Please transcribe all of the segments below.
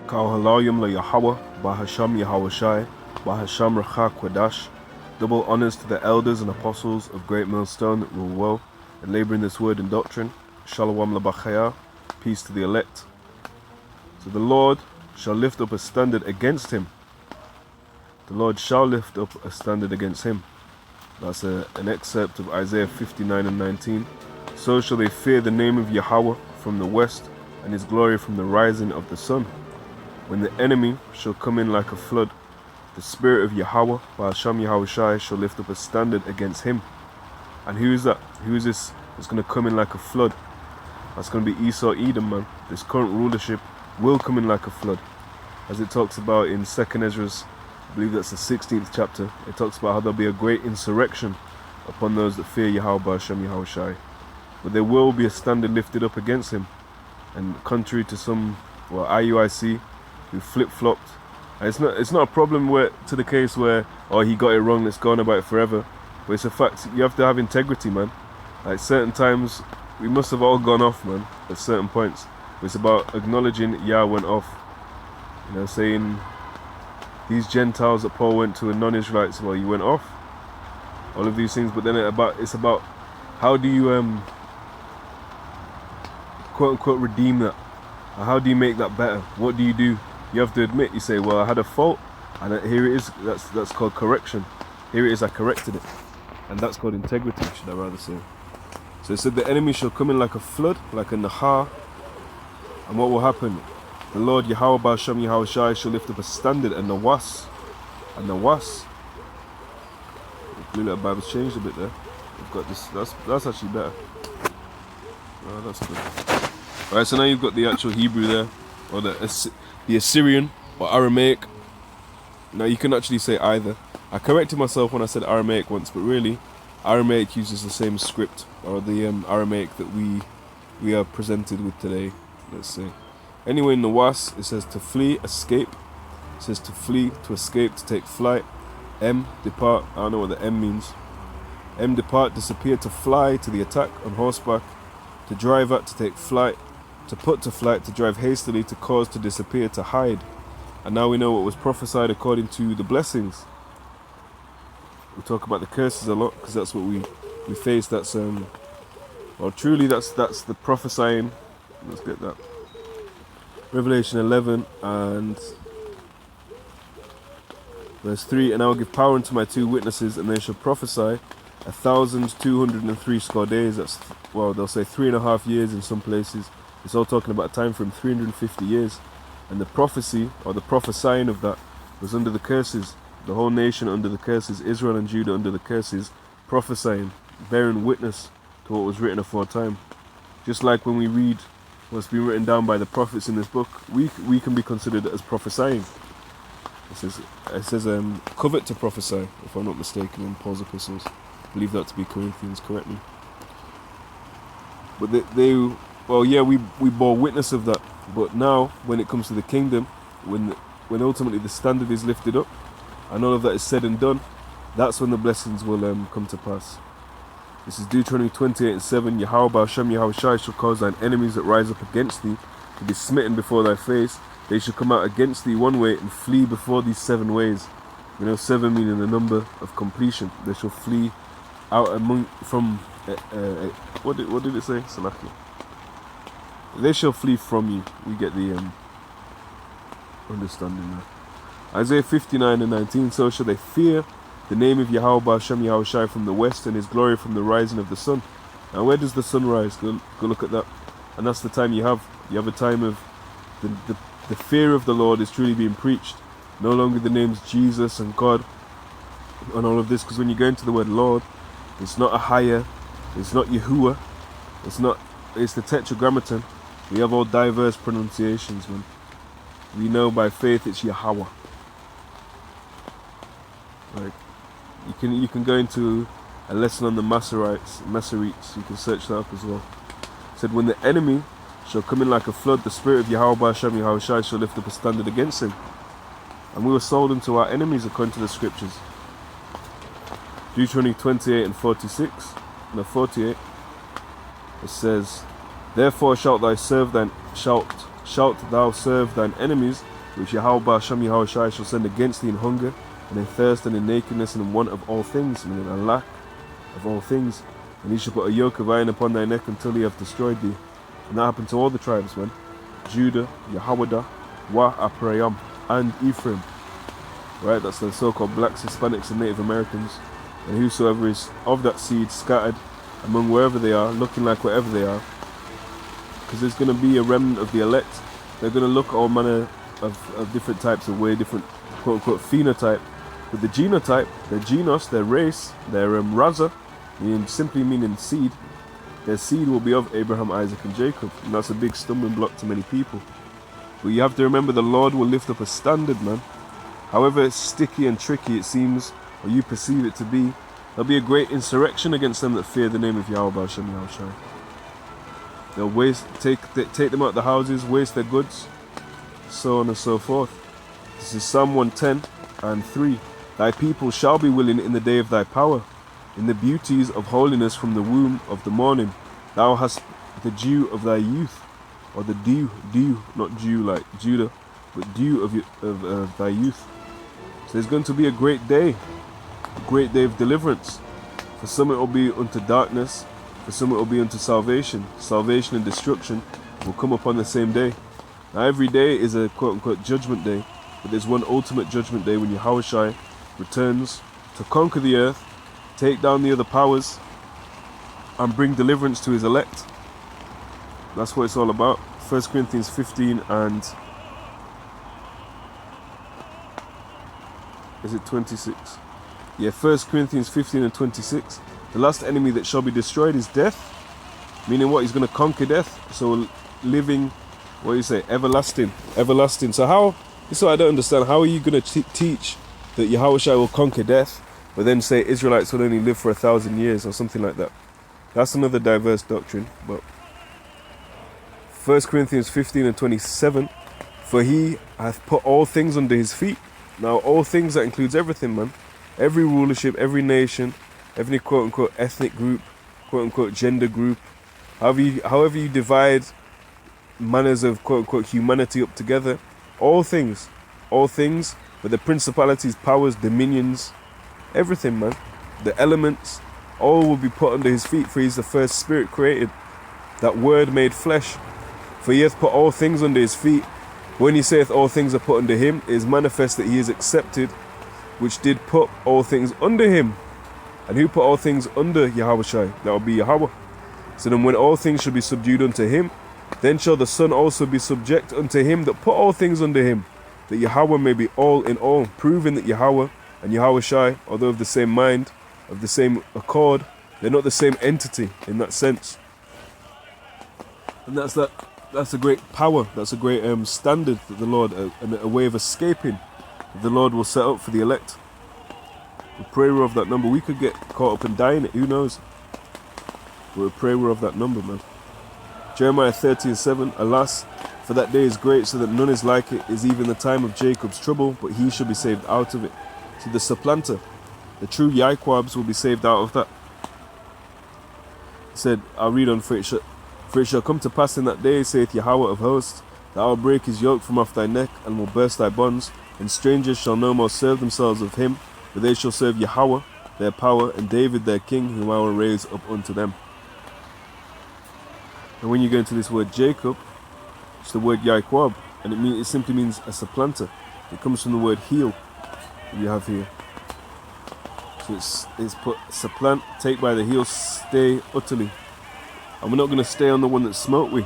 halalyam Yahawah, bahasham Yahawashi, bahasham Quadash. Double honors to the elders and apostles of Great Millstone that rule well and labor in this word and doctrine. Shalom labachaya, peace to the elect. So the Lord shall lift up a standard against him. The Lord shall lift up a standard against him. That's an excerpt of Isaiah 59 and 19. So shall they fear the name of Yahawah from the west, and his glory from the rising of the sun. When the enemy shall come in like a flood, the spirit of Yahawah, bahasham Yahawashi, shall lift up a standard against him. And who is that? Who is this that's going to come in like a flood? That's going to be Esau, Edom, man. This current rulership will come in like a flood. As it talks about in 2nd Ezra's, I believe that's the 16th chapter, it talks about how there'll be a great insurrection upon those that fear Yahawah, bahasham Yahawashi. But there will be a standard lifted up against him. And contrary to some, IUIC, who flip-flopped, and it's not a problem to the case where, he got it wrong, let's go on about it forever. But it's a fact, you have to have integrity, man. Like certain times, we must have all gone off, man, at certain points. But it's about acknowledging, I went off. Saying, these Gentiles that Paul went to and non-Israelites, you went off. All of these things, but then it's about how do you, quote-unquote, redeem that? Or how do you make that better? What do? You have to admit, you say, I had a fault, and here it is. That's called correction. Here it is, I corrected it. And that's called integrity, should I rather say. So it said the enemy shall come in like a flood, like a nahar. And what will happen? The Lord Yahawah, bahasham Yahawashi, shall lift up a standard, and the was. The blue letter Bible's changed a bit there. We've got this, that's actually better. Oh, that's good. Alright, so now you've got the actual Hebrew there, or the Assyrian, or Aramaic. Now you can actually say either. I corrected myself when I said Aramaic once, but really, Aramaic uses the same script, or the Aramaic that we are presented with today, let's say. Anyway, in the was, it says to flee, escape. It says to flee, to escape, to take flight. Depart, I don't know what the M means. Depart, disappear, to fly, to the attack, on horseback. To drive at, to take flight. To put to flight, to drive hastily, to cause, to disappear, to hide. And now we know what was prophesied according to the blessings. We talk about the curses a lot, because that's what we face. That's truly that's the prophesying. Let's get that. Revelation 11 and verse 3, and I will give power unto my 2 witnesses, and they shall prophesy 1,203 days. That's, they'll say 3.5 years in some places. It's all talking about a time from 350 years. And the prophecy, or the prophesying of that, was under the curses. The whole nation under the curses, Israel and Judah under the curses, prophesying, bearing witness to what was written aforetime. Just like when we read what's been written down by the prophets in this book, we can be considered as prophesying. It says covet to prophesy, if I'm not mistaken, in Paul's epistles. I believe that to be Corinthians, correctly. But we bore witness of that. But now, when it comes to the kingdom, when ultimately the standard is lifted up, and all of that is said and done, that's when the blessings will come to pass. This is Deuteronomy 28 and 7. Yahawah, bahasham Yahawashi, shall cause thine enemies that rise up against thee to be smitten before thy face. They shall come out against thee one way and flee before these 7 ways. 7 meaning the number of completion. They shall flee out from what did it say? Salaki. They shall flee from you. We get the understanding now. Isaiah 59 and 19. So shall they fear the name of Yahawah, bahasham Yahawashi, from the west, and his glory from the rising of the sun. Now where does the sun rise? Go look at that. And that's the time you have a time of the fear of the Lord is truly being preached. No longer the names Jesus and God and all of this, because when you go into the word Lord, it's not a higher, it's not Yahuwah, it's the tetragrammaton. We have all diverse pronunciations, man. We know by faith it's Yahawah. Like, you can go into a lesson on the Masoretes, you can search that up as well. It said, when the enemy shall come in like a flood, the spirit of Yahawah, bahasham Yahawashi, shall lift up a standard against him. And we were sold unto our enemies according to the scriptures. Deuteronomy 28 and 48, it says, therefore shalt shalt thou serve thine enemies, which Yahawah bahasham Yahawashi shall send against thee in hunger, and in thirst, and in nakedness, and in want of all things, meaning a lack of all things. And he shall put a yoke of iron upon thy neck until he have destroyed thee. And that happened to all the tribes, man. Judah, Yahawah, Ephraim, and Ephraim. Right, that's the so-called blacks, Hispanics, and Native Americans. And whosoever is of that seed scattered among wherever they are, looking like wherever they are, because there's going to be a remnant of the elect. They're going to look all manner of different types of way, different quote-unquote phenotype. But the genotype, their genos, their race, their raza, simply meaning seed, their seed will be of Abraham, Isaac, and Jacob. And that's a big stumbling block to many people. But you have to remember the Lord will lift up a standard, man. However sticky and tricky it seems, or you perceive it to be, there'll be a great insurrection against them that fear the name of Yahawah bahasham Yahawashi. They'll take them out of the houses, waste their goods, so on and so forth. This is Psalm 110 and 3. Thy people shall be willing in the day of thy power, in the beauties of holiness from the womb of the morning. Thou hast the dew of thy youth, or the dew, not Jew like Judah, but dew of thy youth. So there's going to be a great day of deliverance. For some it will be unto darkness, for some it will be unto salvation. Salvation and destruction will come upon the same day. Now every day is a quote-unquote judgment day, but there's one ultimate judgment day when Yahawashi returns to conquer the earth, take down the other powers, and bring deliverance to his elect. That's what it's all about. 1 Corinthians 15 and... is it 26? Yeah, 1 Corinthians 15 and 26. The last enemy that shall be destroyed is death. Meaning what? He's going to conquer death. So living, what do you say? Everlasting. Everlasting. So how, this is what I don't understand. How are you going to teach that Yahawashi will conquer death, but then say Israelites will only live for 1,000 years or something like that? That's another diverse doctrine. But 1 Corinthians 15 and 27. For he hath put all things under his feet. Now all things, that includes everything, man. Every rulership, every nation, every quote-unquote ethnic group, quote-unquote gender group, however you divide manners of quote-unquote humanity up together, all things, but the principalities, powers, dominions, everything, man, the elements, all will be put under his feet, for he is the first spirit created, that word made flesh. For he hath put all things under his feet. When he saith all things are put under him, it is manifest that he is accepted, which did put all things under him. And who put all things under Yahawashi? That will be Yahawah. So then when all things shall be subdued unto him, then shall the Son also be subject unto him that put all things under him, that Yahawah may be all in all, proving that Yahawah and Yahawashi, although of the same mind, of the same accord, they're not the same entity in that sense. And that's a great power, that's a great standard that the Lord, a way of escaping that the Lord will set up for the elect. We pray we're of that number. We could get caught up and die in it, who knows? But we pray we're of that number, man. Jeremiah 30:7. Alas, for that day is great, so that none is like it, is even the time of Jacob's trouble, but he shall be saved out of it. See, the supplanter, the true Yahawahs will be saved out of that. He said, I'll read on, for it shall come to pass in that day, saith Yahawah of hosts, that I will break his yoke from off thy neck, and will burst thy bonds, and strangers shall no more serve themselves of him, but they shall serve Yahawah, their power, and David their king, whom I will raise up unto them. And when you go into this word Jacob, it's the word Yahawah, and it simply means a supplanter. It comes from the word heal that you have here. So it's put supplant, take by the heel, stay utterly. And we're not going to stay on the one that smote we.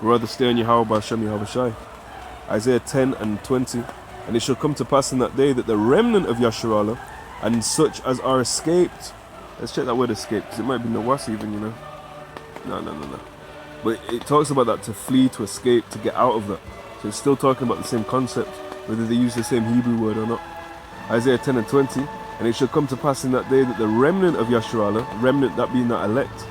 We'll rather stay on Yahawah bahasham Yahawashi. Isaiah 10 and 20. And it shall come to pass in that day that the remnant of Yasharallah, and such as are escaped. Let's check that word escape, because it might be Nawas even, you know. No. But it talks about that, to flee, to escape, to get out of that. So it's still talking about the same concept, whether they use the same Hebrew word or not. Isaiah 10 and 20. And it shall come to pass in that day that the remnant of Yasharallah, remnant that being that elect,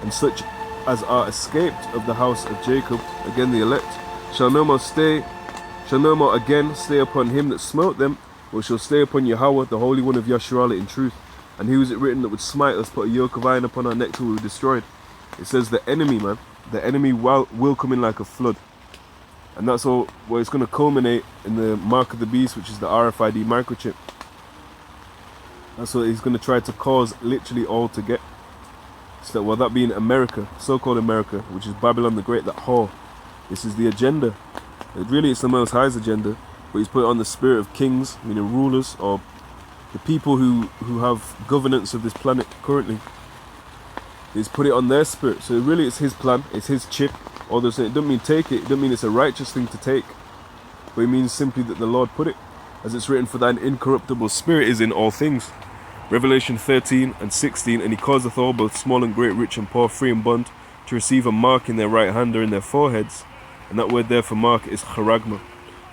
and such as are escaped of the house of Jacob, again the elect, shall no more again stay upon him that smote them, but shall stay upon Yahawah, the Holy One of Yasharallah, in truth. And who is it written that would smite us, put a yoke of iron upon our neck till we were destroyed? It says the enemy, man, the enemy will come in like a flood. And that's all where it's going to culminate in the mark of the beast, which is the RFID microchip. That's what he's going to try to cause literally all to get. So, well, that being America, so-called America, which is Babylon the Great, that whore. This is the agenda. It's the Most High's agenda, but he's put it on the spirit of kings, meaning rulers, or the people who have governance of this planet currently. He's put it on their spirit. So really it's his plan, it's his chip. Although it doesn't mean take it doesn't mean it's a righteous thing to take, but it means simply that the Lord put it. As it's written, for thine incorruptible spirit is in all things. Revelation 13 and 16, and he causeth all, both small and great, rich and poor, free and bond, to receive a mark in their right hand or in their foreheads. And that word there for mark is charagma.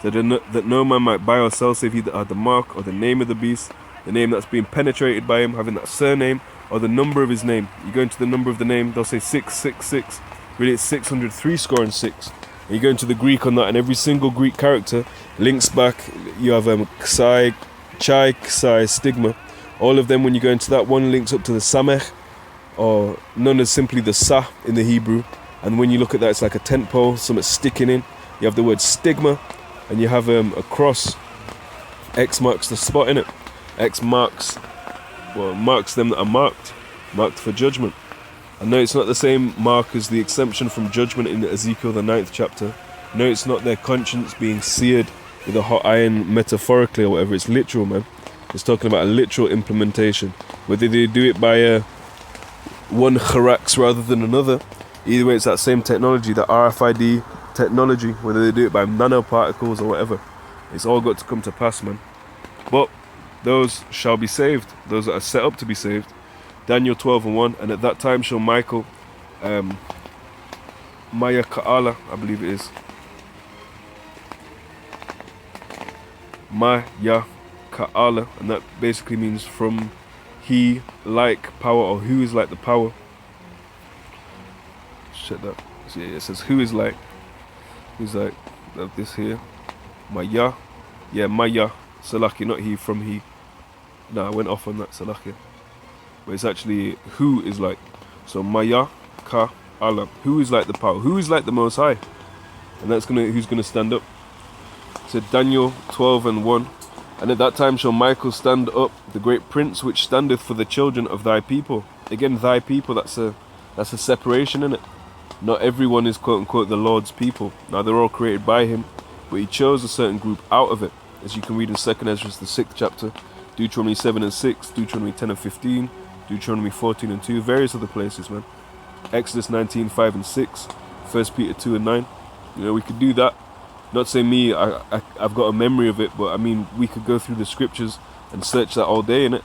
That no man might buy or sell save he that had the mark, or the name of the beast, the name that's been penetrated by him, having that surname, or the number of his name. You go into the number of the name, they'll say 666. Really it's 603 score and 6. And you go into the Greek on that, and every single Greek character links back. You have Ksai, Chai, Ksai, Stigma. All of them, when you go into that, one links up to the Samech, or known as simply the Sa in the Hebrew. And when you look at that, it's like a tent pole, something sticking in. You have the word stigma, and you have a cross. X marks the spot in it. X marks them that are marked for judgment. And no, it's not the same mark as the exemption from judgment in Ezekiel the 9th chapter. No, it's not their conscience being seared with a hot iron metaphorically or whatever. It's literal, man. It's talking about a literal implementation. Whether they do it by one charax rather than another, either way it's that same technology, that RFID technology, whether they do it by nanoparticles or whatever. It's all got to come to pass, man. But those shall be saved, those that are set up to be saved. Daniel 12 and 1, and at that time shall Michael, Maya Ka'ala, I believe it is. Maya Ka'ala, and that basically means from he like power, or who is like the power. Check that. So yeah, it says who is like this here. Maya. Yeah, Maya. Salaki, not he, from he. No, I went off on that, Salaki. But it's actually who is like. So Maya Ka'ala. Who is like the power? Who is like the Most High? And that's who's gonna stand up. So Daniel 12 and 1. And at that time shall Michael stand up, the great prince which standeth for the children of thy people. Again, thy people, that's a separation in it. Not everyone is quote unquote the Lord's people. Now they're all created by him, but he chose a certain group out of it. As you can read in 2nd Ezra, the 6th chapter, Deuteronomy 7 and 6, Deuteronomy 10 and 15, Deuteronomy 14 and 2, various other places, man. Exodus 19, 5 and 6, 1 Peter 2 and 9. You know, we could do that. Not saying me, I've got a memory of it, but I mean, we could go through the scriptures and search that all day, innit?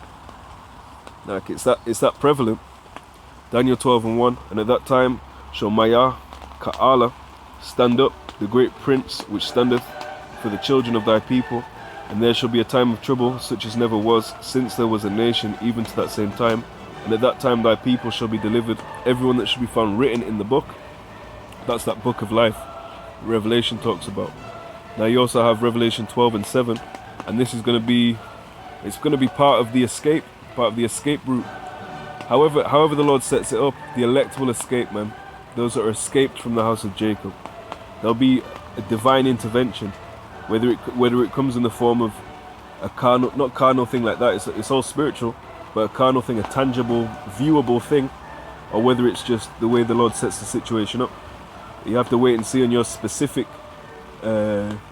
Like, it's that prevalent. Daniel 12 and 1, and at that time shall Maya Ka'ala stand up, the great prince which standeth for the children of thy people, and there shall be a time of trouble such as never was since there was a nation, even to that same time. And at that time thy people shall be delivered, everyone that shall be found written in the book. That's that book of life Revelation talks about. Now you also have Revelation 12 and 7, and this is going to be part of the escape route. However the Lord sets it up, the elect will escape, man. Those that are escaped from the house of Jacob. There'll be a divine intervention, whether it comes in the form of a not carnal thing like that. It's all spiritual, but a carnal thing, a tangible, viewable thing, or whether it's just the way the Lord sets the situation up. You have to wait and see on your specific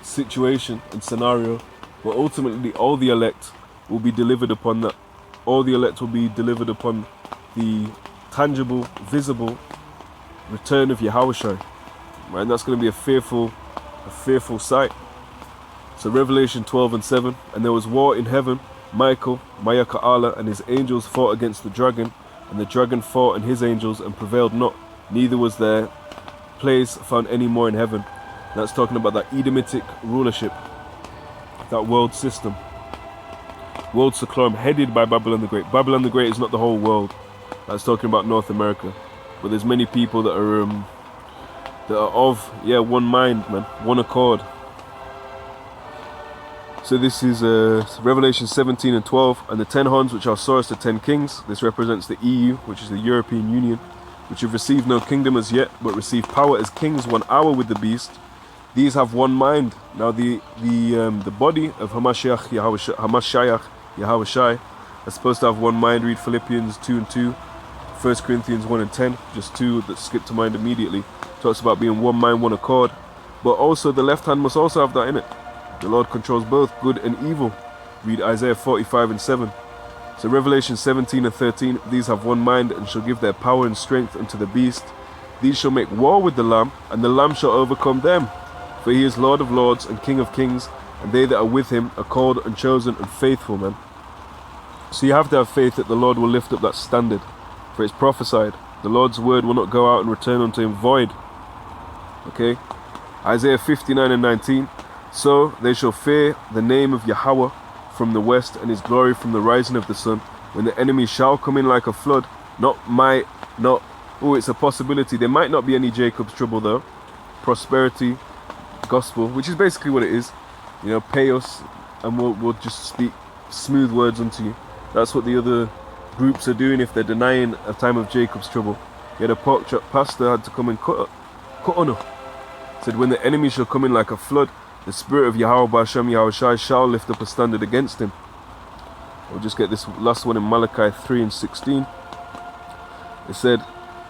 situation and scenario. But ultimately, all the elect will be delivered upon that. All the elect will be delivered upon the tangible, visible return of Yahawashi. Right? And that's going to be a fearful sight. So Revelation 12 and 7, and there was war in heaven. Michael, Maya Ka'ala, and his angels fought against the dragon, and the dragon fought and his angels and prevailed not. Neither was there place found any more in heaven. That's talking about that Edomitic rulership, that world system, world cyclorum headed by Babylon the Great. Babylon the Great is not the whole world. That's talking about North America. But there's many people that are of one mind, man, one accord. So this is Revelation 17 and 12, and the 10 horns which are saw as the 10 kings. This represents the EU, which is the European Union, which have received no kingdom as yet, but receive power as kings 1 hour with the beast. These have one mind. Now the body of Hamashiach Yahawashi is supposed to have one mind. Read Philippians 2 and 2, 1 Corinthians 1 and 10, just two that skip to mind immediately. Talks about being one mind, one accord. But also the left hand must also have that in it. The Lord controls both good and evil. Read Isaiah 45 and 7. So Revelation 17 and 13, these have one mind and shall give their power and strength unto the beast. These shall make war with the Lamb, and the Lamb shall overcome them. For he is Lord of lords and King of kings, and they that are with him are called and chosen and faithful, man. So you have to have faith that the Lord will lift up that standard. For it's prophesied, the Lord's word will not go out and return unto him void. Okay? Isaiah 59 and 19. So they shall fear the name of Yahawah from the west, and his glory from the rising of the sun. When the enemy shall come in like a flood, it's a possibility. There might not be any Jacob's trouble though. Prosperity, gospel, which is basically what it is. You know, pay us and we'll just speak smooth words unto you. That's what the other groups are doing if they're denying a time of Jacob's trouble. Yeah, the pork chop pastor had to come and cut on her. Said, when the enemy shall come in like a flood, the spirit of Yahawah bahasham Yahawashi shall lift up a standard against him. We'll just get this last one in Malachi 3 and 16. It said,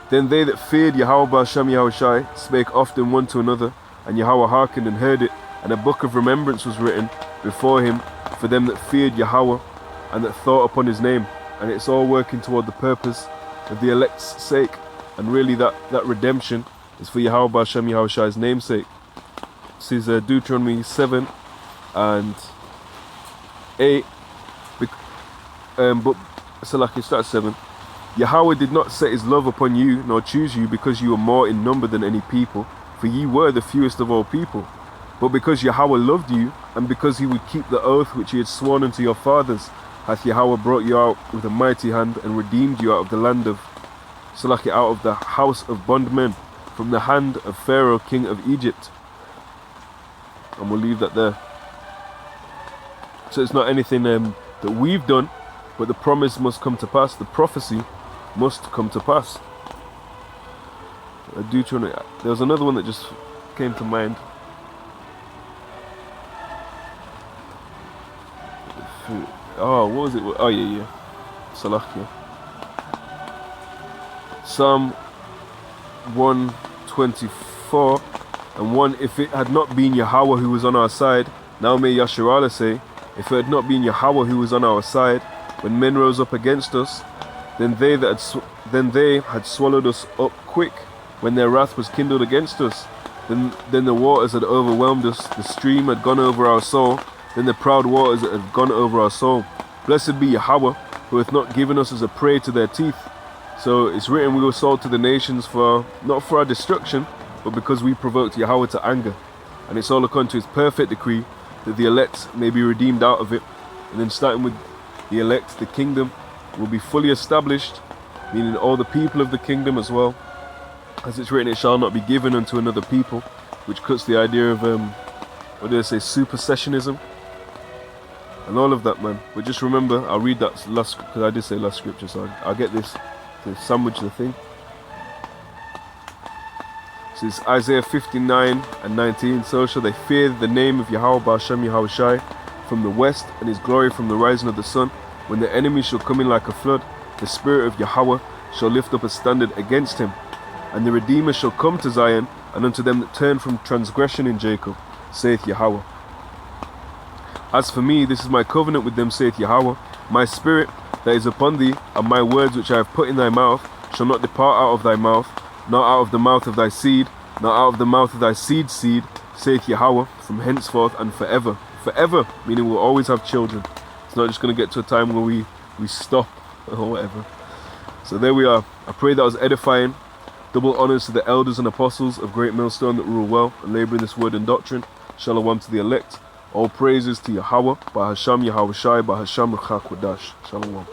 then they that feared Yahawah bahasham Yahawashi spake often one to another, and Yahawah hearkened and heard it, and a book of remembrance was written before him for them that feared Yahawah and that thought upon his name. And it's all working toward the purpose of the elect's sake, and really that redemption is for Yahawah bahasham Yahawashi's namesake. This is Deuteronomy 7 and 8. But so like it starts 7. Yahawah did not set his love upon you, nor choose you, because you were more in number than any people, for ye were the fewest of all people. But because Yahawah loved you, and because he would keep the oath which he had sworn unto your fathers, hath Yahawah brought you out with a mighty hand, and redeemed you out of the land of Salaki, out of the house of bondmen, from the hand of Pharaoh king of Egypt. And we'll leave that there. So it's not anything that we've done, but the promise must come to pass. The prophecy must come to pass. There was another one that just came to mind. Oh, what was it? Oh yeah. Salakia. Psalm 124 and 1. If it had not been Yahawah who was on our side, now may Yasharallah say, if it had not been Yahawah who was on our side, when men rose up against us, then they had swallowed us up quick, when their wrath was kindled against us. Then the waters had overwhelmed us, the stream had gone over our soul, then the proud waters had gone over our soul. Blessed be Yahawah, who hath not given us as a prey to their teeth. So it's written, we were sold to the nations not for our destruction, but because we provoked Yahawah to anger. And it's all according to his perfect decree, that the elect may be redeemed out of it. And then starting with the elect, the kingdom will be fully established, meaning all the people of the kingdom as well. As it's written, it shall not be given unto another people, which cuts the idea of, supersessionism, and all of that, man. But just remember, I'll read that last, because I did say last scripture, so I'll get this to sandwich the thing. So it's Isaiah 59 and 19. So shall they fear the name of Yahawah bahasham Yahawashi from the west, and his glory from the rising of the sun. When the enemy shall come in like a flood, the spirit of Yahawah shall lift up a standard against him. And the Redeemer shall come to Zion, and unto them that turn from transgression in Jacob, saith Yahawah. As for me, this is my covenant with them, saith Yahawah. My spirit that is upon thee, and my words which I have put in thy mouth, shall not depart out of thy mouth, nor out of the mouth of thy seed, nor out of the mouth of thy seed's seed, saith Yahawah, from henceforth and forever. Forever, meaning we'll always have children. It's not just going to get to a time where we stop, or whatever. So there we are. I pray that was edifying. Double honors to the elders and apostles of Great Millstone that rule well and labor in this word and doctrine. Shalom to the elect. All praises to Yahawah, bahasham Yahawashi, bahasham Shalom.